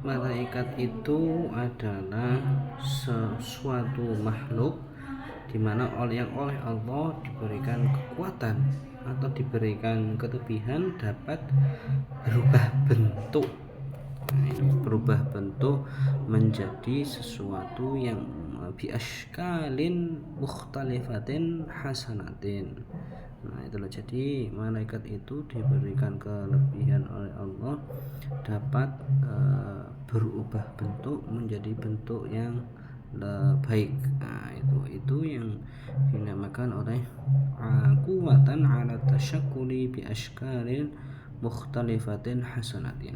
malaikat itu adalah sesuatu makhluk di mana yang oleh Allah diberikan kekuatan atau diberikan kelebihan dapat berubah bentuk. Berubah bentuk menjadi sesuatu yang biashkalin mukhtalifatin hasanatin. Nah itu loh, jadi malaikat itu diberikan kelebihan oleh Allah dapat berubah bentuk menjadi bentuk yang baik. Nah itu yang dinamakan oleh quwwatan ala tasyakkuli bi ashkalin mukhtalifatin hasanatin.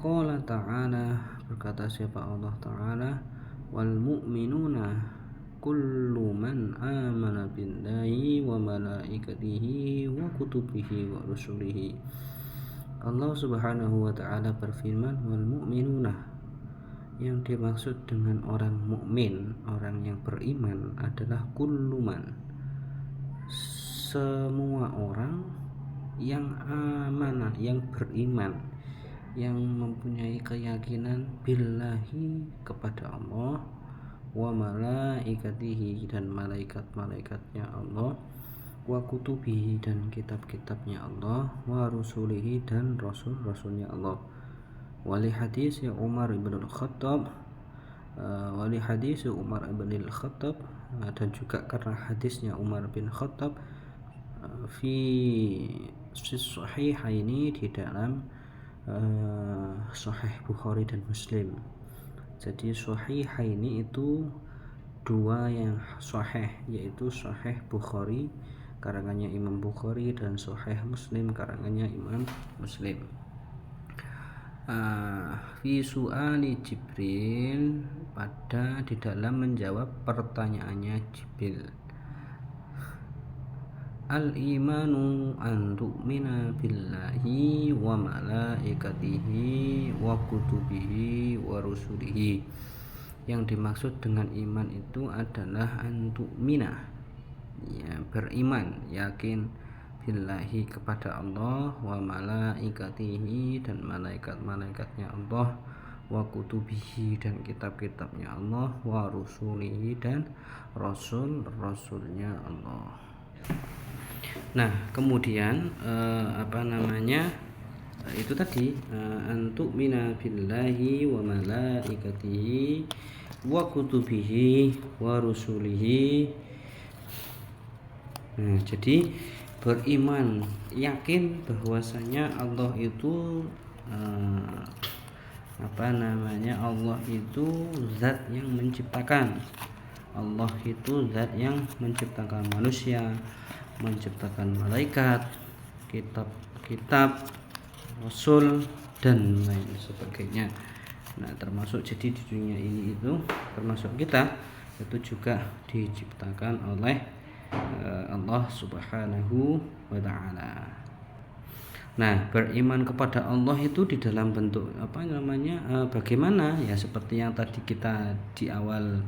Qala ta'ala, berkata siapa Allah Ta'ala, wal mu'minuna kullu man amana billahi wa malaikatihi wa kutubihi wa rusulihi. Allah Subhanahu wa Ta'ala berfirman, wal mu'minuna, yang dimaksud dengan orang mukmin, orang yang beriman adalah kulluman, semua orang yang amanah, yang beriman, yang mempunyai keyakinan billahi kepada Allah, wa malaikatihi dan malaikat-malaikatnya Allah, wa kutubihi dan kitab-kitabnya Allah, wa rusulihi dan rasul-rasulnya Allah. Wali hadis Umar ibn al-Khattab, dan juga karena hadisnya Umar bin Khattab fi sahihaini, di dalam Sahih Bukhari dan Muslim. Jadi sahihaini itu dua yang sahih, yaitu Sahih Bukhari karangannya Imam Bukhari dan Sahih Muslim karangannya Imam Muslim. Fi su'ali Jibril, pada di dalam menjawab pertanyaannya Jibril. Al-imanu an tu'mina billahi wa malaikatihi wa kutubihi wa rusulihi. Yang dimaksud dengan iman itu adalah an tu'mina, ya, beriman, yakin, billahi kepada Allah, wa malaikatihi dan malaikat-malaikatnya Allah, wa kutubihi dan kitab-kitabnya Allah, wa rusulihi dan rasul-rasulnya Allah. Nah kemudian itu tadi antuk mina billahi wa malaikatihi wa kutubihi wa rusulihi. Nah jadi beriman, yakin bahwasanya Allah itu Allah itu zat yang menciptakan. Allah itu zat yang menciptakan manusia, menciptakan malaikat, kitab-kitab, rasul dan lain sebagainya. Nah termasuk jadi di dunia ini itu termasuk kita itu juga diciptakan oleh Allah Subhanahu wa Ta'ala. Nah beriman kepada Allah itu di dalam bentuk bagaimana, ya seperti yang tadi kita di awal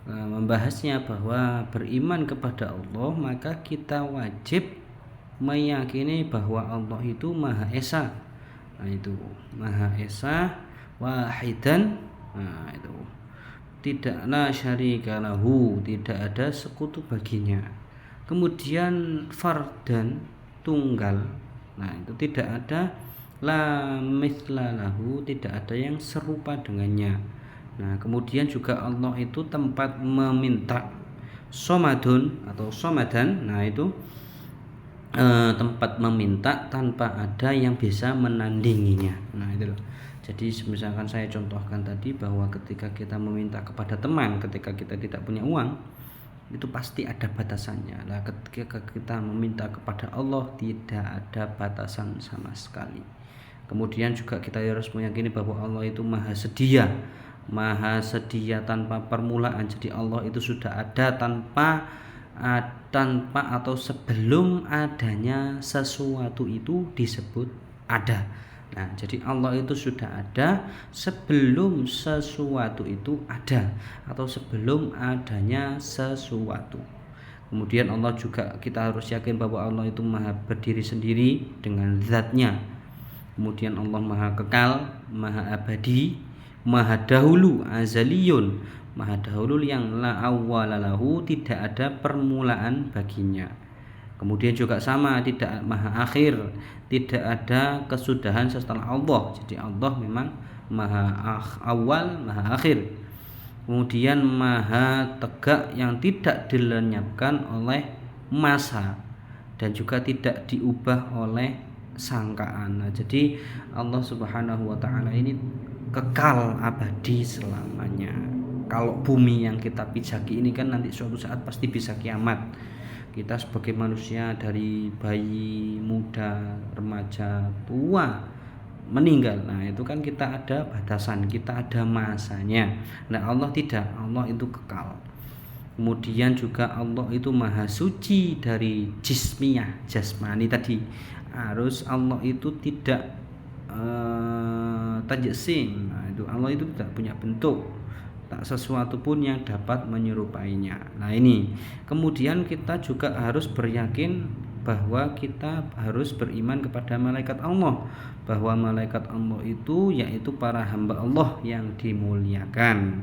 membahasnya, bahwa beriman kepada Allah maka kita wajib meyakini bahwa Allah itu Maha Esa. Nah itu Maha Esa, wahidan, nah itu tidak la syarika lahu, tidak ada sekutu baginya. Kemudian fardan, tunggal, nah itu tidak ada la mithla lahu, tidak ada yang serupa dengannya. Nah kemudian juga Allah itu tempat meminta, somadun atau somadan, nah itu tempat meminta tanpa ada yang bisa menandinginya. Nah itu loh. Jadi misalkan saya contohkan tadi bahwa ketika kita meminta kepada teman, ketika kita tidak punya uang, itu pasti ada batasannya. Nah ketika kita meminta kepada Allah tidak ada batasan sama sekali. Kemudian juga kita harus meyakini bahwa Allah itu maha sedia tanpa permulaan. Jadi Allah itu sudah ada tanpa atau sebelum adanya sesuatu itu disebut ada. Nah jadi Allah itu sudah ada sebelum sesuatu itu ada atau sebelum adanya sesuatu. Kemudian Allah juga kita harus yakin bahwa Allah itu maha berdiri sendiri dengan zatnya. Kemudian Allah maha kekal, maha abadi, maha dahulu, azaliyun, maha dahulu yang la awwalalahu, tidak ada permulaan baginya. Kemudian juga sama, tidak maha akhir, tidak ada kesudahan setelah Allah. Jadi Allah memang maha awal, maha akhir. Kemudian maha tegak yang tidak dilenyapkan oleh masa dan juga tidak diubah oleh sangkaan. Nah, jadi Allah Subhanahu wa taala ini kekal abadi selamanya. Kalau bumi yang kita pijaki ini kan nanti suatu saat pasti bisa kiamat. Kita sebagai manusia dari bayi, muda, remaja, tua meninggal. Nah, itu kan kita ada batasan, kita ada masanya. Nah, Allah tidak. Allah itu kekal. Kemudian juga Allah itu maha suci dari jismiyah, jasmani tadi. Harus Allah itu tidak tajsim. Nah, itu Allah itu tidak punya bentuk, tak sesuatu pun yang dapat menyerupainya. Nah, ini kemudian kita juga harus beryakin bahwa kita harus beriman kepada malaikat Allah, bahwa malaikat Allah itu yaitu para hamba Allah yang dimuliakan.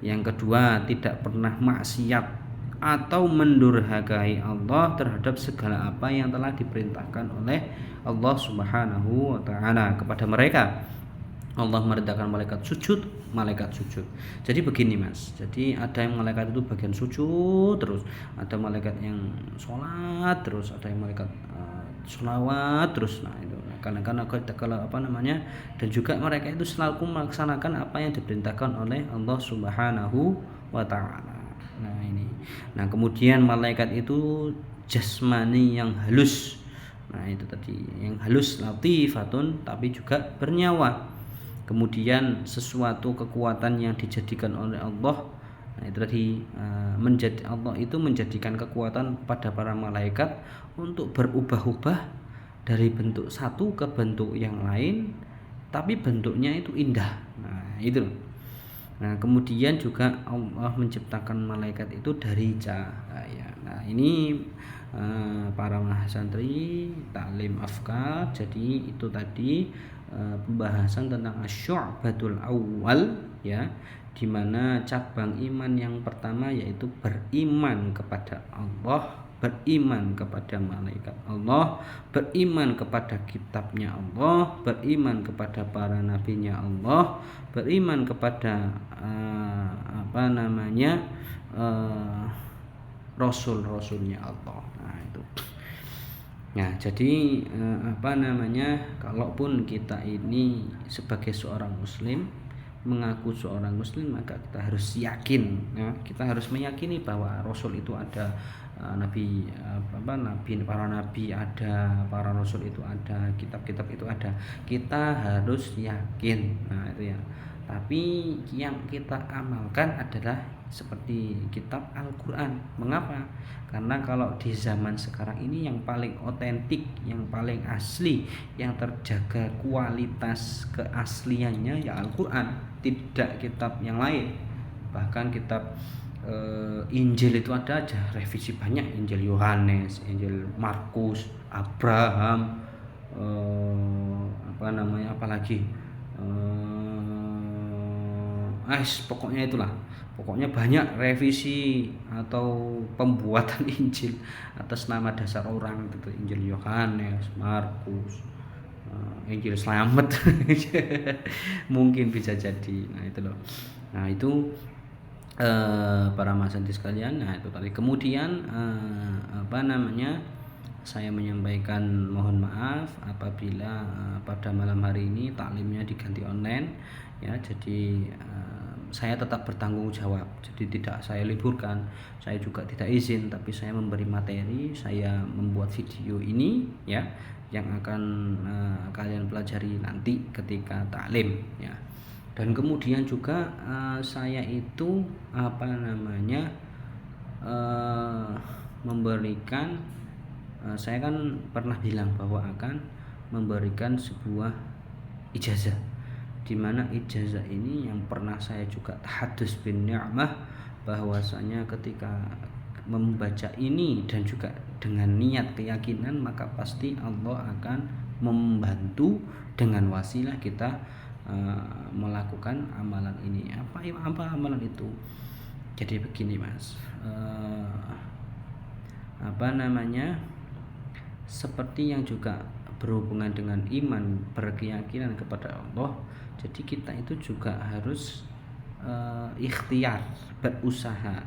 Yang kedua, tidak pernah maksiat atau mendurhakai Allah terhadap segala apa yang telah diperintahkan oleh Allah Subhanahu wa taala kepada mereka. Allah merintahkan malaikat sujud, malaikat sujud. Jadi begini Mas, jadi ada yang malaikat itu bagian sujud terus, ada malaikat yang sholat terus, ada yang malaikat sholawat terus. Nah itu karena kalau apa namanya, dan juga mereka itu selalu melaksanakan apa yang diperintahkan oleh Allah Subhanahu wa taala. Nah ini, nah kemudian malaikat itu jasmani yang halus. Nah itu tadi yang halus, latifatun, tapi juga bernyawa. Kemudian sesuatu kekuatan yang dijadikan oleh Allah. Nah itu tadi, menjadi Allah itu menjadikan kekuatan pada para malaikat untuk berubah-ubah dari bentuk satu ke bentuk yang lain, tapi bentuknya itu indah. Nah itu. Nah kemudian juga Allah menciptakan malaikat itu dari cahaya. Nah ini para mahasantri taklim afkar. Jadi itu tadi pembahasan tentang asy'abatul awal, ya, di mana cabang iman yang pertama yaitu beriman kepada Allah, beriman kepada malaikat Allah, beriman kepada kitabnya Allah, beriman kepada para nabinya Allah, beriman kepada rasul-rasulnya Allah. Nah itu. Nah, jadi kalaupun kita ini sebagai seorang muslim, mengaku seorang muslim, maka kita harus yakin, ya, kita harus meyakini bahwa rasul itu ada, para nabi ada, para rasul itu ada, kitab-kitab itu ada. Kita harus yakin. Nah, itu ya. Tapi yang kita amalkan adalah seperti kitab Al-Quran. Mengapa? Karena kalau di zaman sekarang ini yang paling otentik, yang paling asli, yang terjaga kualitas keasliannya ya Al-Quran, tidak kitab yang lain. Bahkan kitab Injil itu ada aja revisi banyak, Injil Yohanes, Injil Markus, Abraham, apalagi pokoknya itulah, pokoknya banyak revisi atau pembuatan Injil atas nama dasar orang itu, Injil Yohanes, Markus, Injil Selamat. Mungkin bisa jadi. Nah itu loh. Nah itu para mahasiswa sekalian. Nah itu tadi. Kemudian saya menyampaikan mohon maaf apabila pada malam hari ini taklimnya diganti online, ya. Jadi saya tetap bertanggung jawab, jadi tidak saya liburkan, saya juga tidak izin, tapi saya memberi materi, saya membuat video ini, ya, yang akan kalian pelajari nanti ketika taklim, ya. Dan kemudian juga saya itu memberikan, saya kan pernah bilang bahwa akan memberikan sebuah ijazah, di mana ijazah ini yang pernah saya juga tahadus bin ni'mah, bahwasanya ketika membaca ini dan juga dengan niat keyakinan, maka pasti Allah akan membantu dengan wasilah kita melakukan amalan ini. Apa amalan itu? Jadi begini Mas, seperti yang juga berhubungan dengan iman, berkeyakinan kepada Allah. Jadi kita itu juga harus ikhtiar, berusaha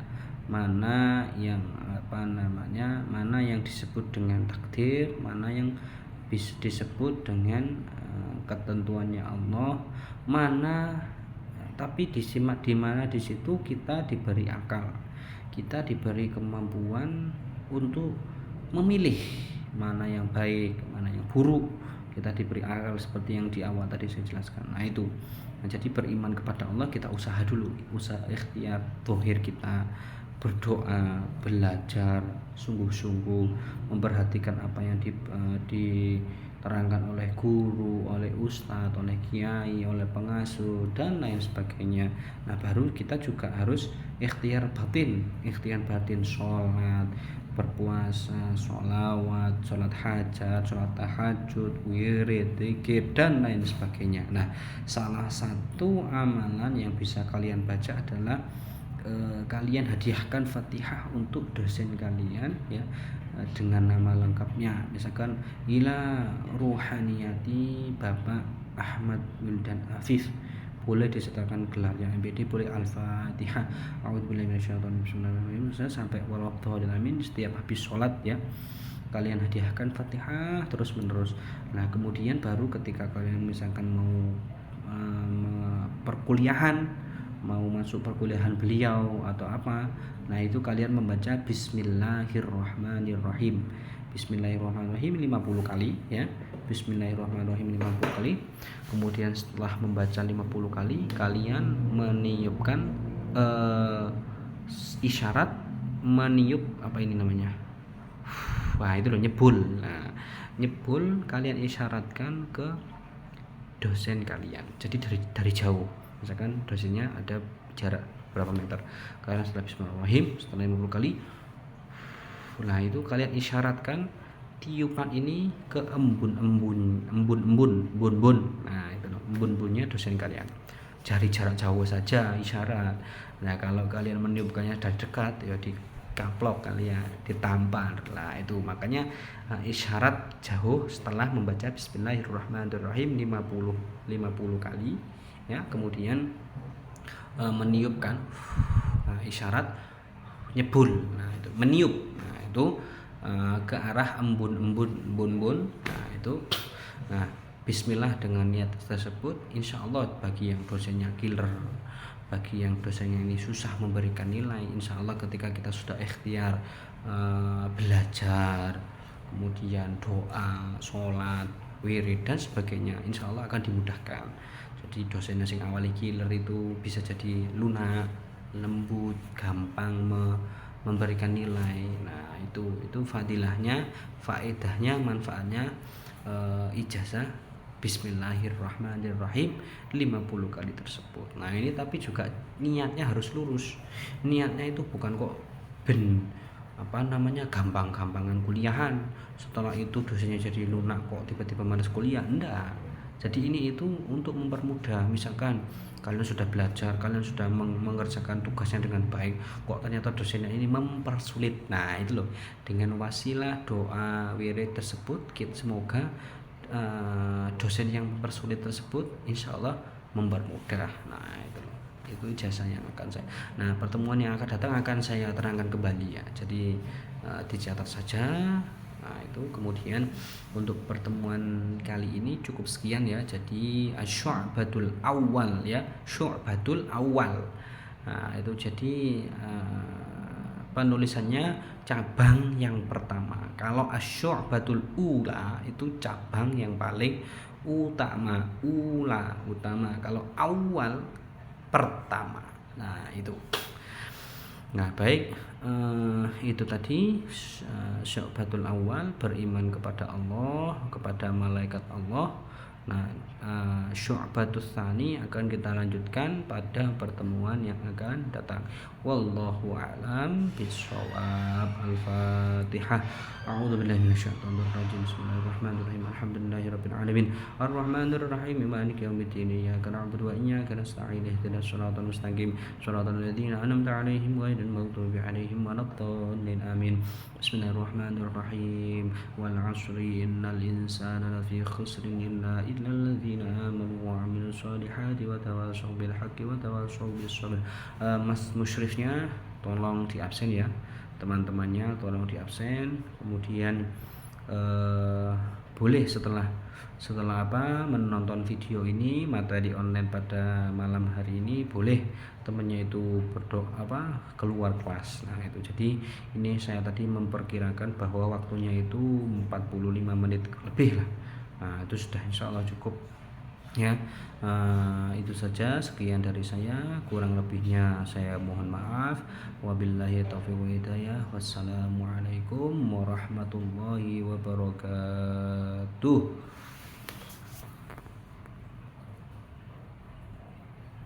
mana yang mana yang disebut dengan takdir, mana yang bisa disebut dengan ketentuannya Allah, mana tapi di mana di situ kita diberi akal, kita diberi kemampuan untuk memilih mana yang baik, mana yang buruk. Kita diberi akal seperti yang di awal tadi saya jelaskan. Nah itu. Nah, jadi beriman kepada Allah kita usaha dulu, usaha ikhtiar zahir kita, berdoa, belajar sungguh-sungguh, memperhatikan apa yang diterangkan oleh guru, oleh ustadz, oleh kiai, oleh pengasuh dan lain sebagainya. Nah baru kita juga harus ikhtiar batin, sholat, berpuasa, sholawat, sholat hajat, sholat tahajud, wirid, zikir dan lain sebagainya. Nah salah satu amalan yang bisa kalian baca adalah kalian hadiahkan Fatihah untuk dosen kalian ya, dengan nama lengkapnya, misalkan ila ruhaniyati Bapak Ahmad Wildan Afif, boleh disertakan gelarnya MPD, boleh Al-Fatihah, a'udzubillahi minasyaitonir rajim, sampai walhamdulillah amin. Setiap habis sholat ya kalian hadiahkan Fatihah terus menerus. Nah kemudian baru ketika kalian misalkan mau perkuliahan, mau masuk perkuliahan beliau atau apa, nah itu kalian membaca Bismillahirrahmanirrahim, Bismillahirrahmanirrahim 50 kali ya, Bismillahirrahmanirrahim 50 kali. Kemudian setelah membaca 50 kali kalian meniupkan isyarat meniup apa ini namanya, wah itu loh, nyebul. Nah nyebul kalian isyaratkan ke dosen kalian, jadi dari jauh, misalkan dosennya ada jarak berapa meter, kalian setelah Bismillahirrahmanirrahim setelah 50 kali, nah itu kalian isyaratkan tiupan ini ke embun. Nah itu embun-embunnya dosen kalian, cari jarak jauh saja isyarat. Nah kalau kalian meniupkannya dari dekat ya dikaplok kalian, ditampar lah itu. Makanya isyarat jauh setelah membaca Bismillahirrahmanirrahim 50 kali ya, kemudian meniupkan isyarat nyebul. Nah itu meniup, nah itu ke arah embun. Nah itu, nah Bismillah dengan niat tersebut, insya Allah bagi yang dosennya killer, bagi yang dosennya ini susah memberikan nilai, insya Allah ketika kita sudah ikhtiar belajar, kemudian doa, sholat, wirid dan sebagainya, insya Allah akan dimudahkan. Jadi dosennya sing awali killer itu bisa jadi lunak, lembut, gampang memberikan nilai. Nah itu fadilahnya, faedahnya, manfaatnya ijazah Bismillahirrahmanirrahim 50 kali tersebut. Nah ini tapi juga niatnya harus lurus. Niatnya itu bukan kok gampang-gampangan kuliahan, setelah itu dosennya jadi lunak kok tiba-tiba malas kuliah, enggak. Jadi ini itu untuk mempermudah, misalkan kalian sudah belajar, kalian sudah mengerjakan tugasnya dengan baik, kok ternyata dosennya ini mempersulit. Nah itu loh, dengan wasilah doa wirid tersebut semoga dosen yang mempersulit tersebut insya Allah mempermudah. Nah itu ijazah yang akan saya, nah pertemuan yang akan datang akan saya terangkan kembali ya, jadi dicatat saja. Nah itu kemudian untuk pertemuan kali ini cukup sekian ya. Jadi syu'batul awal ya, syu'batul awal. Nah itu jadi penulisannya cabang yang pertama. Kalau asyu'batul ula itu cabang yang paling utama, utama. Kalau awal pertama. Nah itu. Nah baik, itu tadi syu'batul awal, beriman kepada Allah, kepada malaikat Allah, Nah, Syu'batus Tsani akan kita lanjutkan pada pertemuan yang akan datang. Wallahu a'lam bishawab. Al-Fatihah. A'udzu billahi minasyaitonir rajim. Bismillahirrahmanirrahim. Alhamdulillahirabbil alamin. Arrahmanir rahim. Maliki yaumiddin. Iyyaka na'budu wa iyyaka nasta'in. Ihdinas siratal mustaqim. Shiratal ladzina an'amta 'alaihim ghairil maghdubi 'alaihim waladdallin. Amin. Bismillahirrahmanirrahim. Wal 'asri innal insana lafi khusrin illa alladzina amanu wa 'amilus solihati wa tawassaw bil haqqi wa tawassaw bis sabr. Mas musyrifnya tolong di absen ya, teman-temannya tolong di absen. Kemudian boleh setelah menonton video ini materi online pada malam hari ini, boleh temannya itu keluar kelas. Nah itu, jadi ini saya tadi memperkirakan bahwa waktunya itu 45 menit lebih lah. Nah itu sudah insya Allah cukup ya. Itu saja, sekian dari saya, kurang lebihnya saya mohon maaf. Wabillahi taufiq wa hidayah. Wassalamualaikum warahmatullahi wabarakatuh.